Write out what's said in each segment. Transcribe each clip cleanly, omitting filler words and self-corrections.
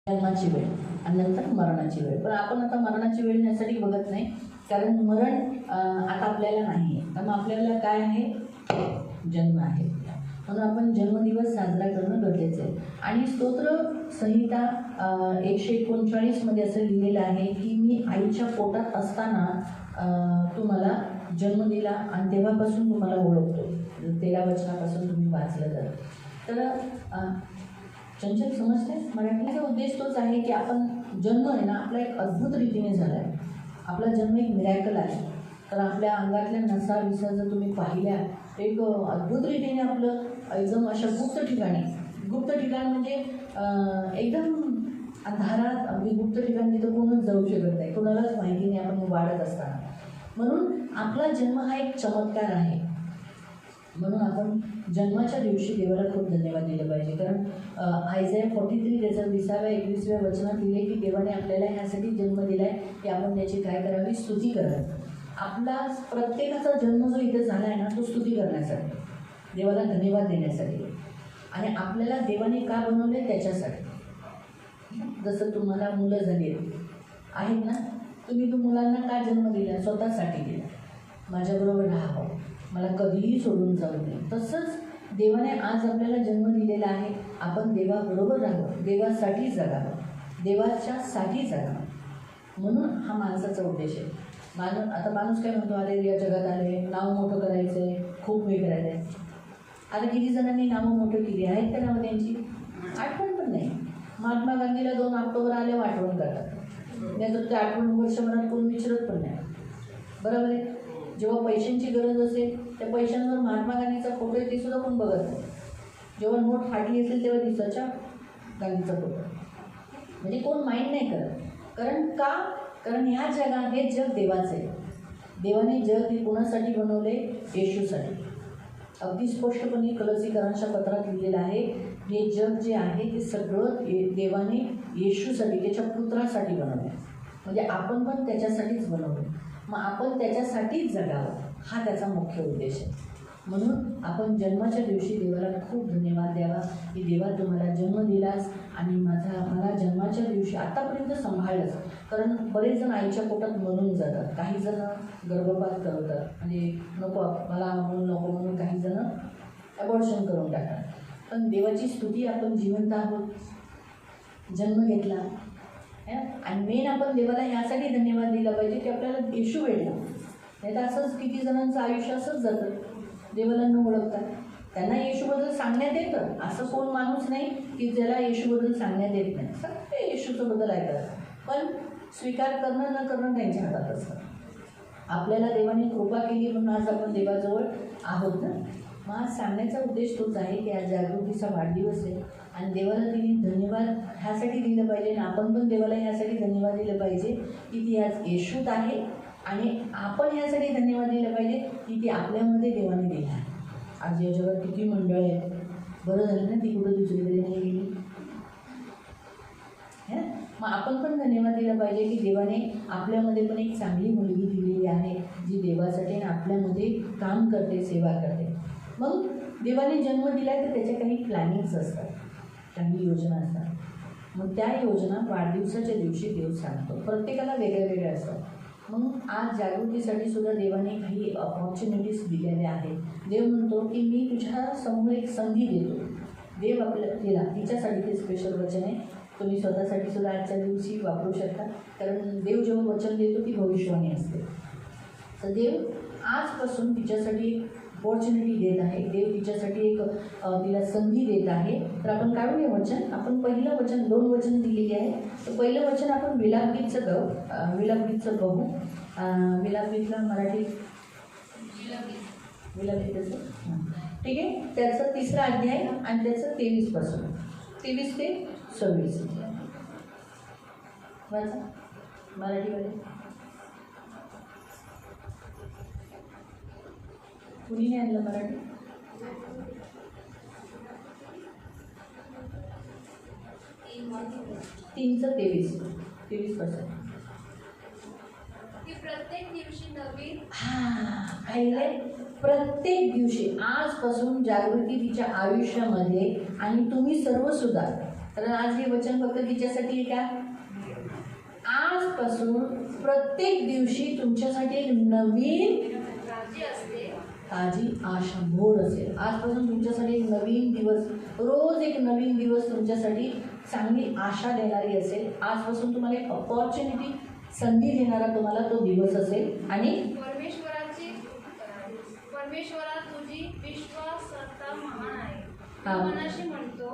जन्माची वेळ आणि नंतर मरणाची वेळ. पण आपण आता मरणाची वेळ यासाठी बघत नाही, कारण मरण आता आपल्याला नाही आहे. तर मग आपल्याला काय आहे, जन्म आहे. म्हणून आपण जन्मदिवस साजरा करणं गरजेचं आहे. आणि स्तोत्र संहिता 139 असं लिहिलेलं आहे की मी आईच्या पोटात असताना तुम्हाला जन्म दिला आणि तेव्हापासून तुम्हाला ओळखतो. 13 वचनापासून तुम्ही वाचलं तर चंचल समजते. मराठीचा उद्देश तोच आहे की आपण जन्म आहे ना आपला एक अद्भुत रीतीने झाला आहे. आपला जन्म एक मिरॅकल आहे. तर आपल्या अंगातल्या नसा विसा जर तुम्ही पाहिल्या एक अद्भुत रीतीने आपलं एकदम अशा गुप्त ठिकाण म्हणजे एकदम अंधारात अगदी गुप्त ठिकाणी तिथं कोणच जाऊ शकत नाही, कोणालाच माहिती नाही आपण वाढत असताना. म्हणून आपला जन्म हा एक चमत्कार आहे. म्हणून आपण जन्माच्या दिवशी देवाला खूप धन्यवाद दिले पाहिजे. कारण आयझाया 43 त्याचं 20-21 वचनात लिहिले की देवाने आपल्याला ह्यासाठी जन्म दिला आहे की आपण त्याची काय करावी, स्तुती करावी. आपला प्रत्येकाचा जन्म जो इथे झाला आहे ना तो स्तुती करण्यासाठी, देवाला धन्यवाद देण्यासाठी आणि आपल्याला देवाने का बनवले त्याच्यासाठी. जसं तुम्हाला मुलं झाली आहेत ना, तुम्ही मुलांना का जन्म दिला, स्वतःसाठी दिला, माझ्याबरोबर राहावं, मला कधीही सोडून जाऊ नये. तसंच देवाने आज आपल्याला जन्म दिलेला आहे. आपण देवाबरोबर राहावं, देवासाठी जगावं, देवाच्यासाठी जगावं. म्हणून हा माणसाचा उद्देश आहे. आता माणूस काय म्हणतो, अरे या जगात आले, नाव मोठं करायचं आहे, खूप हे करायचं आहे. आता किती जणांनी नावं मोठं केली आहेत का नावं, त्यांची आठवण पण नाही. महात्मा गांधीला 2 ऑक्टोबर आले आठवण करतात, नाहीतर त्या आठवण वर्षभरात कोण विचारत पण नाही. बरोबर आहे. जेव्हा पैशांची गरज असेल त्या पैशांवर महात्मा गांधीचा फोटो आहे ते सुद्धा कोण बघत नाही. जेव्हा नोट फाटली असेल तेव्हा दिसाच्या गांधीचा फोटो, म्हणजे कोण माइंड नाही करत. कारण ह्या जगात हे जग देवाचं आहे. देवाने जग हे कोणासाठी बनवले, येशूसाठी. अगदी स्पष्टपणे कलसीकरांच्या पत्रात लिहिलेलं आहे, हे जग जे आहे ते सगळं देवाने येशूसाठी, त्याच्या पुत्रासाठी बनवलं. म्हणजे आपण पण त्याच्यासाठीच बनवलं. मग आपण त्याच्यासाठीच जगावं, हा त्याचा मुख्य उद्देश आहे. म्हणून आपण जन्माच्या दिवशी देवाला खूप धन्यवाद द्यावा की देवा तुम्हाला जन्म दिलास आणि मला जन्माच्या दिवशी आतापर्यंत सांभाळलंच. कारण बरेच जण आईच्या पोटात मरून जातात, काही जण गर्भपात करतात, म्हणजे नको मला म्हणून नको म्हणून काही जण ॲबॉर्शन करून टाकतात. पण देवाची स्तुती, आपण जिवंत आहोत, जन्म घेतला आणि मेन आपण देवाला ह्यासाठी धन्यवाद दिला पाहिजे की आपल्याला येशू भेटला. नाही तर असंच किती जणांचं आयुष्य असंच जातं, देवाला न ओळखतात. त्यांना येशूबद्दल सांगण्यात येतं, असं कोण माणूस नाही की ज्याला येशूबद्दल सांगण्यात येत नाही. सगळे येशूचं बद्दल ऐकतात, पण स्वीकार करणं न करणं त्यांच्या हातात असतं. आपल्याला देवाने कृपा केली म्हणून आज आपण देवाजवळ आहोत ना. मग आज सांगण्याचा उद्देश तोच आहे की आज जागृतीचा वाढदिवस आहे आणि देवाला तिने धन्यवाद ह्यासाठी दिलं पाहिजे आणि आपण पण देवाला ह्यासाठी धन्यवाद दिलं पाहिजे की ती आज येशूत आहे. आणि आपण ह्यासाठी धन्यवाद दिलं पाहिजे की ती आपल्यामध्ये देवाने दिला आहे. आज या जगात किती मंडळ आहेत, बरं झालं ना ती कुठं दुसरीकडे नाही गेली. मग आपण पण धन्यवाद दिला पाहिजे की देवाने आपल्यामध्ये पण एक चांगली मुलगी दिलेली आहे जी देवासाठी आणि आपल्यामध्ये काम करते, सेवा करते. मग देवाने जन्म दिला तर त्याच्या काही प्लॅनिंग्स असतात, काही योजना असतात. मग त्या योजना वाढदिवसाच्या दिवशी देव सांगतो. प्रत्येकाला वेगळ्या वेगळ्या असतात. मग आज जागृतीसाठी सुद्धा देवाने काही अपॉर्च्युनिटीज दिलेल्या आहेत. देव म्हणतो की मी तुझ्या समोर एक संधी देतो. देव आपल्याला तिच्यासाठी ते स्पेशल वचन आहे, तुम्ही स्वतःसाठी सुद्धा आजच्या दिवशी वापरू शकता. कारण देव जेव्हा वचन देतो ती भविष्यवाणी असते. तर देव आजपासून तिच्यासाठी अपॉर्च्युनिटी देत आहे. देव तिच्यासाठी एक तिला संधी देत आहे. तर आपण काढूया वचन. आपण पहिलं वचन, 2 वचन दिलेली आहे. तर पहिलं वचन आपण विलापगीतचं बघू. विलापगीतला मराठी विलापगीतचं ठीक आहे. त्याचं 3रा अध्याय आणि त्याचं 23 ते 26 वाचा मराठीमध्ये. कुणी नाही आणलं मराठी? 3:23 प्रत्येक दिवशी नवीन प्रत्येक दिवशी आजपासून जागृती तिच्या आयुष्यामध्ये आणि तुम्ही सर्व सुद्धा कारण आज हे वचन फक्त तिच्यासाठी आहे का? आजपासून प्रत्येक दिवशी तुमच्यासाठी एक नवीन राजी असते. ताजी आशा भोर असेल. आजपासून तुमच्यासाठी एक नवीन दिवस, रोज एक नवीन दिवस तुमच्यासाठी चांगली आशा देणारी असेल. आजपासून तुम्हाला एक अपॉर्च्युनिटी, संधी देणारा तुम्हाला तो दिवस असेल. आणि परमेश्वरात तुझी विश्वासता महान आहे. हा. मनाशी म्हणतो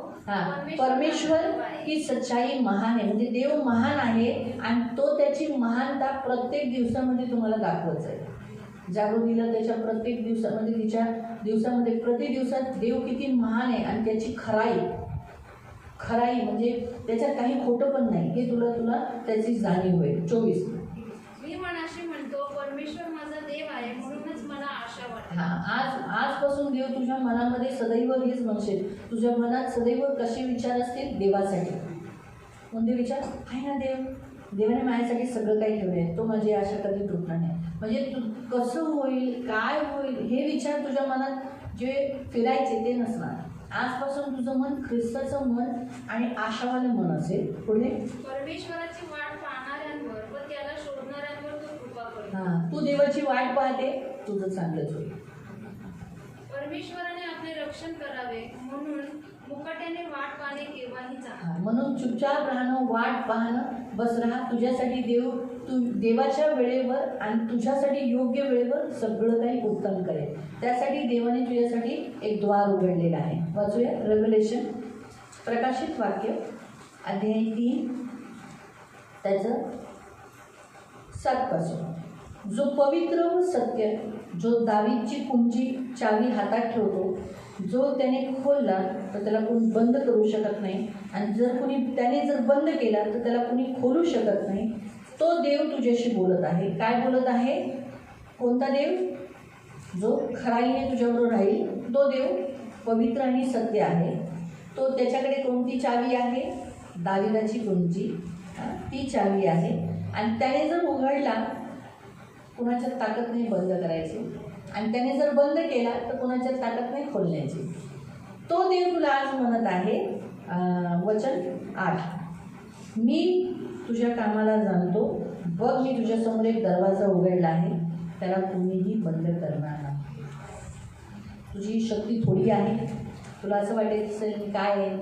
परमेश्वर ही सच्चाई महान आहे, म्हणजे देव महान आहे आणि तो त्याची महानता प्रत्येक दिवसामध्ये तुम्हाला दाखवत आहे. जागृतीला त्याच्या प्रत्येक दिवसामध्ये, तिच्या दिवसामध्ये, प्रति दिवसात देव किती महान आहे आणि त्याची खराई म्हणजे त्याच्यात काही खोटं पण नाही, हे तुला त्याची जाणीव होईल. 24. मी मनाशी म्हणतो परमेश्वर माझा देव आहे, म्हणूनच मला आशा वाटते. आजपासून देव तुझ्या मनामध्ये सदैव हेच म्हणशील. तुझ्या मनात सदैव कसे विचार असतील? देवासाठी. कोणते विचार? आहे ना देवाने माझ्यासाठी सगळं काही ठेवलं आहे, तो माझी आशा कधी तुटणार नाही. म्हणजे तू कसं होईल, काय होईल, हे विचार तुझ्या मनात जे फिरायचे ते नसणार. आजपासून तुझं मन ख्रिस्ताचं मन आणि आशावालं मन असेल. पुढे परमेश्वराची वाट पाहणाऱ्यांवर व त्याला शोधणाऱ्यांवर तो कृपा करतो. तू देवाची वाट पाहते, तुझं चांगलंच होईल. परमेश्वराने आपले रक्षण करावे म्हणून मुकाट्याने वाट पाहणे केव्हाही चांगले. म्हणून चुपचाप राहणं, वाट पाहणं, बस राहा. तुझ्यासाठी तू देवाच्या वेळेवर आणि तुझ्यासाठी योग्य वेळेवर सगळं काही उत्तम करेल. त्यासाठी देवाने तुझ्यासाठी एक द्वार उघडलेलं आहे. वाचूया रेव्हलेशन, प्रकाशित वाक्य, अध्याय 3, त्याचं 7 पासून. जो पवित्र व सत्य, जो दावीदची कुंची चावी हातात ठेवतो, जो त्याने खोलला तर त्याला कोणी बंद करू शकत नाही, आणि त्याने जर बंद केला तर त्याला कोणी खोलू शकत नाही. तो देव तुझ्याशी बोलत आहे. काय बोलत आहे? कोणता देव? जो खराईने तुझ्याबरोबर राहील, तो देव पवित्र आणि सत्य आहे. तो त्याच्याकडे कोणती चावी आहे? दाविदाची कुंची, ती चावी आहे. आणि त्याने जर उघडला, कुणाच्यात ताकद नाही बंद करायची, आणि त्याने जर बंद केला तर कुणाच्यात ताकद नाही खोलण्याची. तो देव तुला आज म्हणत आहे. वचन 8, मी तुझ्या कामाला जाणतो, बघ मी तुझ्यासमोर एक दरवाजा उघडला आहे, त्याला कोणीही बंद करणार नाही. तुझी शक्ती थोडी आहे. तुला असं वाटायचं काय आहे?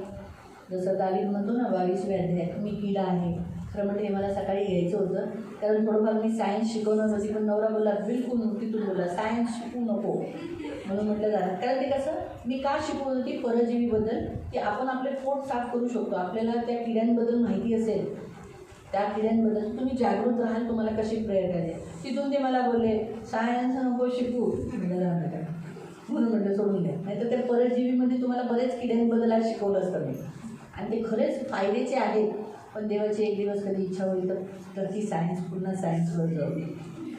जसं दावीद म्हणतो ना 22व्या अध्यायात, मी किडा आहे. खरं म्हणजे हे मला सकाळी घ्यायचं होतं, कारण थोडंफार मी सायन्स शिकवणार होती, पण नवरा बोलला बिलकुल तिथून बोलला सायन्स शिकू नको, म्हणून म्हटलं झालं. कारण ते कसं मी का शिकवत होती? परजीवीबद्दल, की आपण आपले पोट साफ करू शकतो. आपल्याला त्या किड्यांबद्दल माहिती असेल, त्या किड्यांबद्दल तुम्ही जागृत राहाल, तुम्हाला कशी प्रेयर करायची. तिथून ते मला बोलले सायन्स नको शिकू, म्हणून म्हटलं सोडून द्या. नाही तर त्या परजीवीमध्ये तुम्हाला बरेच किड्यांबद्दल आज शिकवलं असतं मी, आणि ते खरेच फायद्याचे आहेत. पण देवाची एक दिवस कधी इच्छा होईल तर ती सायन्स पुन्हा सायन्सवर जाऊ.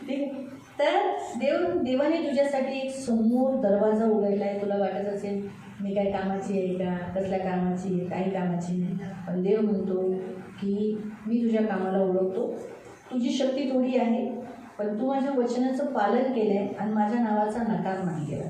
ठीक आहे. तर देवाने तुझ्यासाठी एक समोर दरवाजा उघडला आहे. तुला वाटत असेल मी काय कामाची आहे का, कसल्या कामाची आहे, काही कामाची नाही. पण देव म्हणतो की मी तुझ्या कामाला ओळखतो. तुझी शक्ती थोडी आहे, पण तू माझ्या वचनाचं पालन केलं आहे आणि माझ्या नावाचा नकार नाही केला.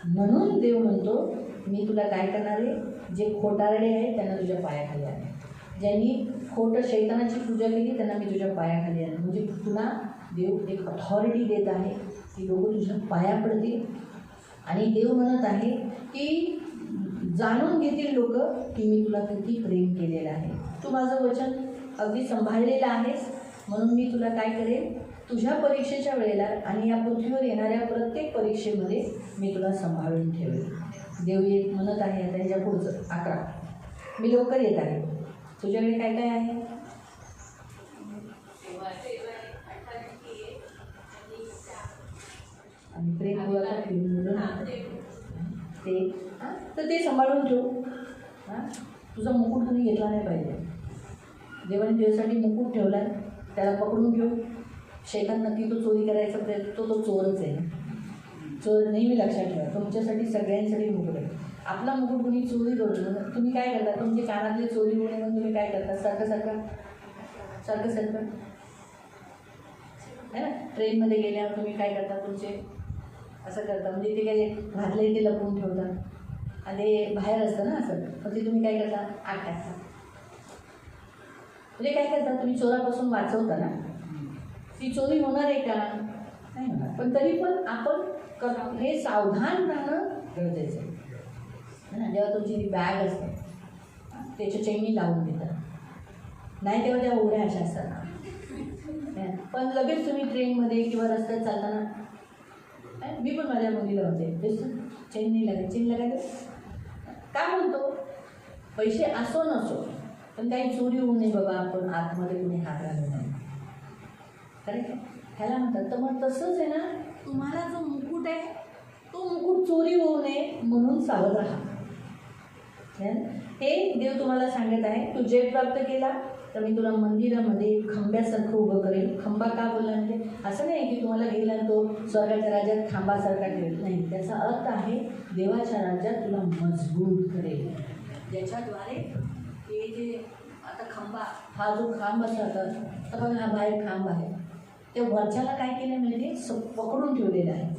म्हणून देव म्हणतो मी तुला काय करणार आहे? जे खोटारडे आहे त्यांना तुझ्या पायाखाली आहे. ज्यांनी खोटं शैतानाची पूजा केली त्यांना मी तुझ्या पायाखाली आहे. म्हणजे तुला देव एक अथॉरिटी देत आहे की लोक तुझ्या पाया पडतील. आणि देव म्हणत आहे की जाणून घेतील लोक की मी तुला किती प्रेम केलेलं आहे. तू माझं वचन अगदी सांभाळलेलं आहेस, म्हणून मी तुला काय करेन? तुझ्या परीक्षेच्या वेळेला आणि या पृथ्वीवर येणाऱ्या प्रत्येक परीक्षेमध्ये मी तुला सांभाळून ठेवेल. देव एक म्हणत आहे. आता ह्याच्या पुढचं 11, मी लवकर येत आहे. तुझ्याकडे काय काय आहे? आणि प्रेम ते तर ते सांभाळून ठेव. तुझा मुकुट तुम्ही घेतला नाही पाहिजे. देवाने तुझ्यासाठी मुकुट ठेवला आहे, त्याला पकडून ठेव. शैतान नक्की तो चोरी करायचा प्रयत्न, तो चोरच आहे. चोर नेहमी लक्षात ठेवा. तुमच्यासाठी सगळ्यांसाठी मुकुट आहे. आपला मुकुट कुणी चोरी करू, तुम्ही काय करता? तुमचे कानातले चोरी होणे म्हणून तुम्ही काय करता? सारखं आहे ना. ट्रेनमध्ये गेल्यावर तुम्ही काय करता? तुमचे असं करता, म्हणजे ते काय घातले ते लपवून ठेवता. आणि बाहेर असतं ना असं, मग ते तुम्ही काय करता, आत टाकता. म्हणजे काय करता, तुम्ही चोरापासून वाचवता ना. ती चोरी होणार आहे का, नाही होणार, पण तरी पण आपण हे सावधान राहणं गरजेचं आहे ना. जेव्हा तुमची ती बॅग असते त्याच्या चैनी लावून देतात, नाही तेव्हा त्या उघड्या अशा असतात. पण लगेच तुम्ही ट्रेनमध्ये किंवा रस्त्यात चालताना, मी पण माझ्या मुलीला होते तेच चेन नाही लागेल, चेन लागायचं काय म्हणतो, पैसे असो नसो पण काही चोरी होऊ नये बाबा, आपण आतमध्ये कुणी हात घालू नये, करेक्ट. ह्याला म्हणतात. तर मग तसंच आहे ना, तुम्हाला जो मुकुट आहे तो मुकुट चोरी होऊ नये म्हणून सावध राहा. हे देव तुम्हाला सांगत आहे. तू जय प्राप्त केला तर मी तुला मंदिरामध्ये खंब्यासारखं उभं करेल. खंबा का बोलला म्हणजे असं नाही की तुम्हाला गेला तो स्वर्गाच्या राज्यात खांबासारखा ठेवेल, नाही. त्याचा अर्थ आहे देवाच्या राज्यात तुला मजबूत करेल, ज्याच्याद्वारे हे जे आता खंबा, हा जो खांब असला तर बघा हा बाहेर खांब आहे, त्या वरच्याला काय केलं म्हणजे पकडून ठेवलेलं आहे.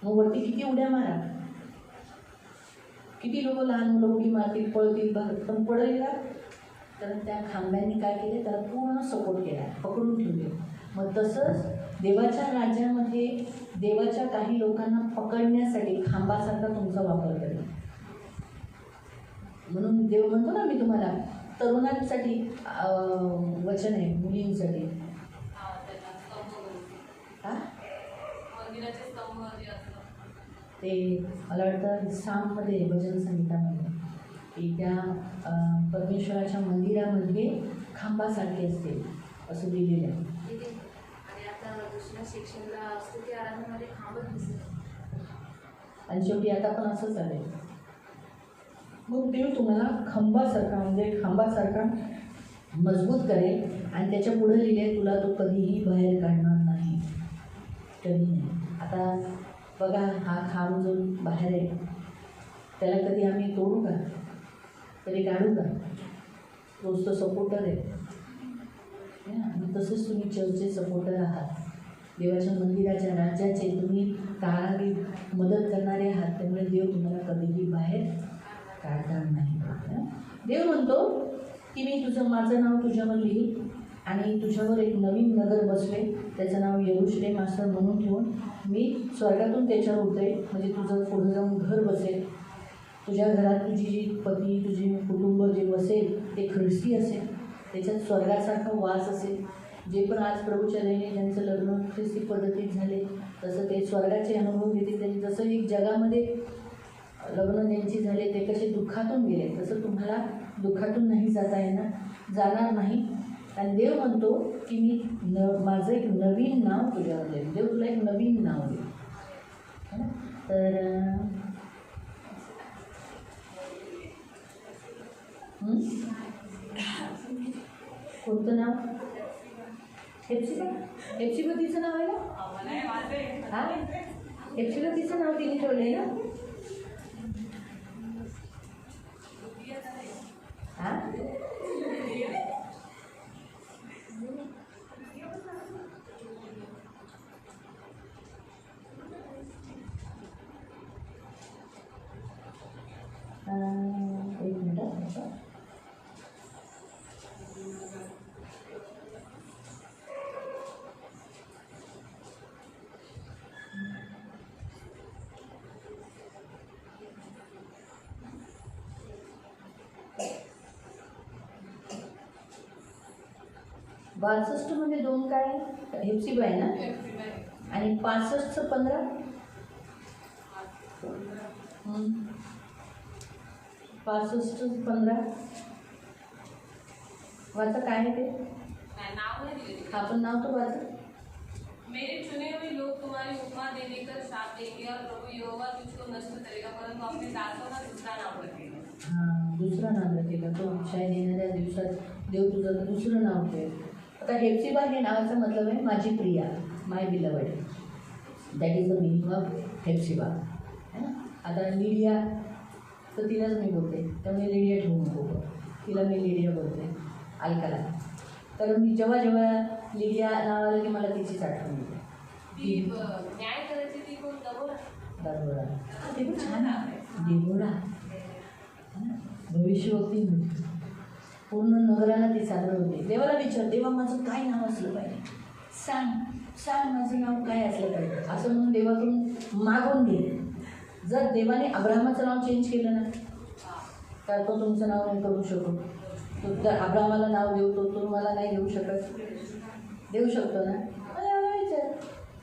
मग वरती किती उड्या मारा, किती लोक लहान मुलं उडी मारतील, पळतील, पण पडेल का, तर त्या खांब्यांनी काय केले, त्याला पूर्ण सपोर्ट केला, पकडून ठेवले. मग तसंच देवाच्या राज्यामध्ये देवाच्या काही लोकांना पकडण्यासाठी खांबासारखा तुमचा वापर करेल. म्हणून देव म्हणतो ना, मी तुम्हाला तरुणांसाठी वचन आहे, मुलींसाठी ते मला वाटतं साममध्ये भजन संगीतामध्ये की त्या परमेश्वराच्या मंदिरामध्ये खांबासारखे असते असं लिहिलेलं आहे. आणि आता दुसऱ्या सेक्शनला स्तुती आराधनामध्ये खांबच दिसत, आणि शेवटी आता पण असंच आहे. मग देव तुम्हाला खंबासारखा म्हणजे खांबासारखा मजबूत करेल आणि त्याच्या पुढे लिहिले तुला तो कधीही बाहेर काढणार नाही, कधी नाही. आता बघा हा खांब जो बाहेर आहे त्याला कधी आम्ही तोडू का, कधी काढू का, तोच तो सपोर्टर आहे. तसंच तुम्ही चर्चचे सपोर्टर आहात, देवाच्या मंदिराच्या राज्याचे तुम्ही कारागीर मदत करणारे आहात, त्यामुळे देव तुम्हाला कधीही बाहेर काढणार नाही. देव म्हणतो की मी माझं नाव तुझ्यावर लिहील आणि तुझ्यावर एक नवीन नगर बसवे, त्याचं नाव यरूशलेम असं म्हणून ठेवून मी स्वर्गातून त्याच्यावर उतरेल, म्हणजे तुझं पुढे जाऊन घर बसेल. तुझ्या घरात तुझी जी पती तुझी कुटुंब जे बसेल ते ख्रिस्ती असेल, त्याच्यात स्वर्गासारखा वास असेल. जे पण आज प्रभूच्या दयेने ज्यांचं लग्न ख्रिस्ती पद्धतीत झाले तसं ते स्वर्गाचे अनुभव घेतील. त्यांनी जसं एक जगामध्ये लग्न ज्यांची झाले ते कसे दुःखातून गेले, तसं तुम्हाला दुःखातून नाही जाणार नाही. आणि देव म्हणतो की मी माझं एक नवीन नाव तुझ्यावर देईल. देव तुला एक नवीन नाव देईल. तर कोणतं नाव, हेप्सिबा, हेप्सिबा तिचं नाव आहे ना, हां हेप्सिबा तिचं नाव तिने ठेवलं आहे ना. हां एक मिनट, मध्ये 2 काय हेप्सिबा आहे ना, आणि 65चं 15, 65चं 15 वाचा काय आहे ते, आपण नाव तो वाचा. मेरे चुने हुए लोग तुम्हारी उपमा देने कर साथ देंगे और प्रभु यहोवा तुझको नष्ट करेगा, परंतु अपने दासों का दूसरा नाम रखेगा. हां दुसरा नाव रखेगा. तो शायद येणाऱ्या दिवसात देव तुझं दुसरं नाव ठेवेल. आता हेप्सिबा हे नावाचा मतलब आहे माझी प्रिया, my beloved. That is the meaning of Hephzibah. है ना. आता लिडिया तर तिलाच मी बोलते, त्यामुळे लिडिया ठेवू नको, तिला मी लिडिया बोलते अलकाला. कारण मी जेव्हा लिडिया नाव आलं की मला तिचीच आठवण येते. न्याय करायची ती कोण, दबोरा. ते पण छान आहे. देवोरा, भविष्यवक्ती मृत्यू, पूर्ण नगराला ती चालत होते. देवाला विचार, देवा माझं काय नाव असलं पाहिजे, सांग माझं नाव काय असलं पाहिजे, असं म्हणून देवाकडून मागून घे. जर देवाने अब्राहमाचं नाव चेंज केलं ना तर तो तुमचं नाव नाही करू शकतो. तो जर अब्राहमाला नाव देऊ तो तुम्हाला नाही देऊ शकत, देऊ शकतो ना. मला विचार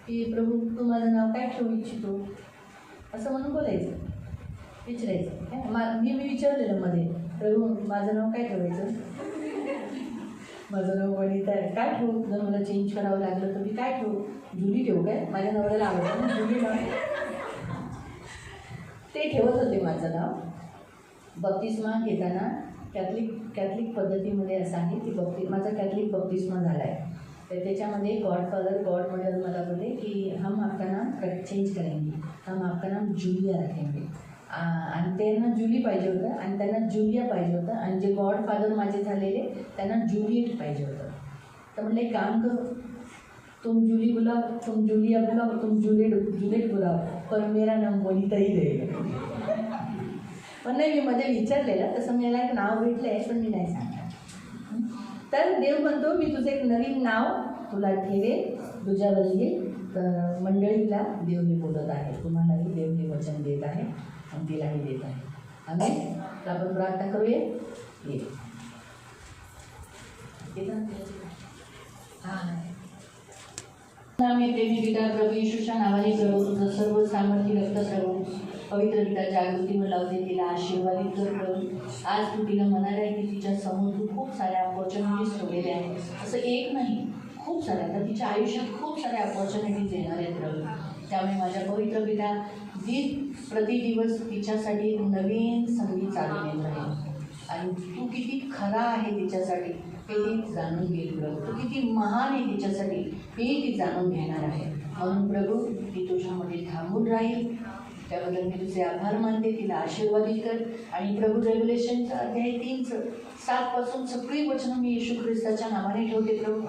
की प्रभू तू माझं नाव काय ठेवू इच्छितो, असं म्हणून बोलायचं, विचारायचं. मी विचारलेलं मध्ये, प्रभू माझं नाव काय ठेवायचं, माझं नाव वनिता आहे, काय ठेवू, जर मला चेंज करावं लागलं तर मी काय ठेवू, जुली ठेवू काय, माझ्या नवऱ्याला आवडतं ना जुली नाव, ते ठेवत होते माझं नाव. बप्तिस्मा घेताना कॅथलिक पद्धतीमध्ये असं आहे की माझा कॅथलिक बप्तिस्मा झाला आहे, तर त्याच्यामध्ये गॉड मदर मला बोले की हम आपका नाम चेंज करेंगे, हम आपका नाम जुलिया रखेंगे. आणि त्यांना जुली पाहिजे होतं आणि त्यांना जुलिया पाहिजे होतं, आणि जे गॉडफादर माझे झालेले त्यांना जुलिएट पाहिजे होतं. तर म्हणलं एक काम करो, तुम जूली बुलाओ, तुम जूलिया बुलाओ, तुम जुलेट बुलाओ, पर मेरा नाम वनिता ही रहेगा. पण नाही, मी मध्ये विचारलेलं, तसं मला एक नाव भेटलं आहे पण मी नाही सांगणार. तर देव म्हणतो मी तुझं एक नवीन नाव तुला ठेवे, तुझ्यावर येईल. तर मंडळीला देव हे बोलत आहे, तुम्हालाही देव हे वचन देत आहे आणि तिलाही देत आहे. आम्ही तर आपण प्रार्थना करूया. आम्ही प्रेमी पिता प्रभू येशूच्या नावाने प्रभू तुझं सर्व सामर्थ्य रक्त सर्व पवित्र पिता जागृतीवर लावते, तिला आशीर्वादित कर प्रभू. आज तू तिला म्हणाले आहे की तिच्या समोर तू खूप साऱ्या अपॉर्च्युनिटीज ठेवलेल्या आहेत, असं एक नाही खूप साऱ्या, तर तिच्या आयुष्यात खूप साऱ्या अपॉर्च्युनिटीज येणार आहेत प्रभू. त्यामुळे माझ्या पवित्र पिता प्रतिदिवस तिच्यासाठी नवीन संधी चालून येत आहे, आणि तू किती खरा आहे तिच्यासाठी हे ती जाणून घेईल प्रभू. तू किती महान आहे तिच्यासाठी हे ती जाणून घेणार आहे. म्हणून प्रभू ती तुझ्यामध्ये थांबून राहील, त्याबद्दल मी तुझे आभार मानते. तिला आशीर्वादित कर. आणि प्रभू रेव्हलेशनचं अध्याय 3:7 सगळी वचनं मी येशू ख्रिस्ताच्या नावाने ठेवते प्रभू.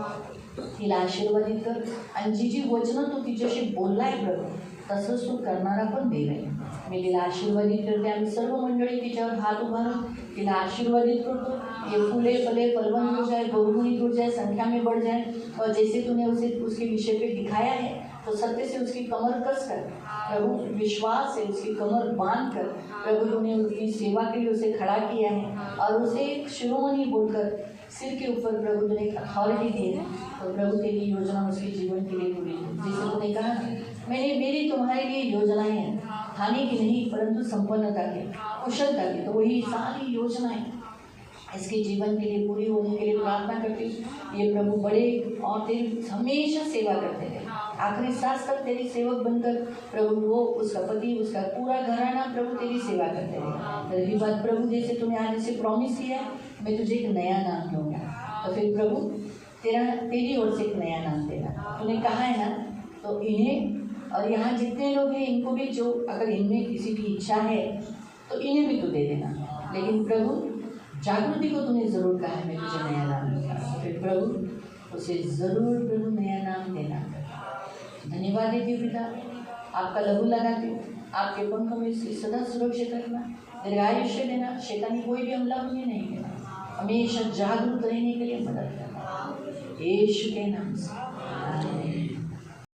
तिला आशीर्वादित कर, आणि जी वचनं तू तिच्याशी बोललाय प्रभू तसंच तू करणारा पण देव आहे. मी तिला आशीर्वादित करते. आम्ही सर्व मंडळी तिच्यावर हात उभारून तिला आशीर्वादित करतो. ये फूले फले फलवन हो जाए, बहुगुणित हो जाए, संख्या में बढ़ जाए, और जैसे तूने उसके विषय पे दिखाया है तो सत्य से उसकी कमर कस कर प्रभु, विश्वास से उसकी कमर बांध कर प्रभु तूने उसकी सेवा के लिए उसे खड़ा किया है, और उसे एक शिरोमणि बोलकर सिर के ऊपर प्रभु तूने एक अथॉरिटी दी है. तो प्रभु तेरी योजना उसके जीवन के लिए पूरी, जैसे तूने कहा मेरी तुम्हारे लिए योजनाएं हैं, हानि की नहीं परंतु संपन्नता की, कुशलता की. तो वही सारी योजनाएं इसके जीवन के लिए पूरी होने के लिए प्रार्थना करती हूँ. ये प्रभु बड़े और तेरी हमेशा सेवा करते थे, आखिरी सांस तक तेरी सेवक बनकर प्रभु वो उसका पति उसका पूरा घराना प्रभु तेरी सेवा करते थे. रही बात प्रभु, जैसे तूने आज इसे प्रॉमिस किया मैं तुझे एक नया नाम दूंगा, तो फिर प्रभु तेरी ओर से एक नया नाम देना तूने कहा है ना. तो इन्हें और यहाँ जितने लोग हैं इनको भी, जो अगर इनमें किसी की इच्छा है तो इन्हें भी तू दे देना. लेकिन प्रभु जागृति को तूने ज़रूर कहा है मैं तुझे नया नाम दूंगा, फिर प्रभु उसे ज़रूर प्रभु नया नाम देना. धन्यवाद देती पिता, आपका लहू लगाती हूँ, आपके पंखों में इसे सदा सुरक्षित रखना, दीर्घायुष्य देना, शैतानी कोई भी हमला उन्हें नहीं देना, हमेशा जागरूक रहने के लिए मदद करना, यीशु के नाम से.